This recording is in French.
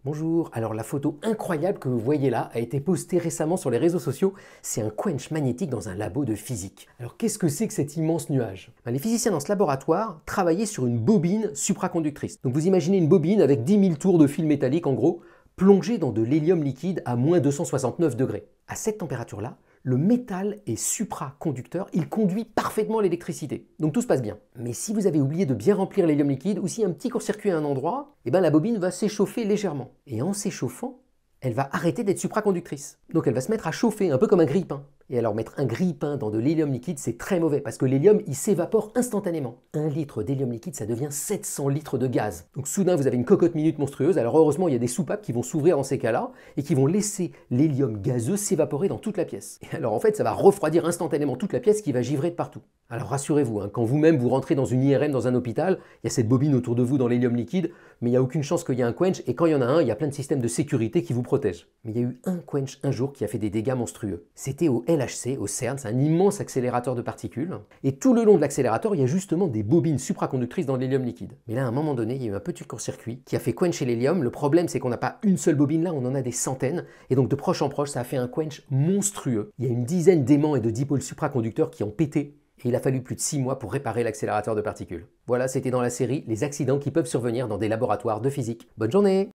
Bonjour, alors la photo incroyable que vous voyez là a été postée récemment sur les réseaux sociaux, c'est un quench magnétique dans un labo de physique. Alors qu'est-ce que c'est que cet immense nuage? Les physiciens dans ce laboratoire travaillaient sur une bobine supraconductrice. Donc vous imaginez une bobine avec 10 000 tours de fil métallique en gros, plongée dans de l'hélium liquide à moins 269 degrés. À cette température-là, le métal est supraconducteur, il conduit parfaitement l'électricité. Donc tout se passe bien. Mais si vous avez oublié de bien remplir l'hélium liquide ou si un petit court-circuit à un endroit, la bobine va s'échauffer légèrement. Et en s'échauffant, elle va arrêter d'être supraconductrice. Donc elle va se mettre à chauffer, un peu comme un grille-pain. Et alors mettre un grille-pain dans de l'hélium liquide, c'est très mauvais, parce que l'hélium, il s'évapore instantanément. 1 litre d'hélium liquide, ça devient 700 litres de gaz. Donc soudain, vous avez une cocotte minute monstrueuse. Alors heureusement, il y a des soupapes qui vont s'ouvrir dans ces cas-là, et qui vont laisser l'hélium gazeux s'évaporer dans toute la pièce. Et alors en fait, ça va refroidir instantanément toute la pièce qui va givrer de partout. Alors rassurez-vous, quand vous-même vous rentrez dans une IRM dans un hôpital, il y a cette bobine autour de vous dans l'hélium liquide, mais il n'y a aucune chance qu'il y ait un quench, et quand il y en a un, il y a plein de systèmes de sécurité qui vous protègent. Mais il y a eu un quench un jour qui a fait des dégâts monstrueux. C'était au LHC, au CERN, c'est un immense accélérateur de particules, et tout le long de l'accélérateur, il y a justement des bobines supraconductrices dans l'hélium liquide. Mais là, à un moment donné, il y a eu un petit court-circuit qui a fait quencher l'hélium. Le problème, c'est qu'on n'a pas une seule bobine là, on en a des centaines, et donc de proche en proche, ça a fait un quench monstrueux. Il y a une dizaine d'aimants et de dipôles supraconducteurs qui ont pété, et il a fallu plus de 6 mois pour réparer l'accélérateur de particules. Voilà, c'était dans la série Les accidents qui peuvent survenir dans des laboratoires de physique. Bonne journée!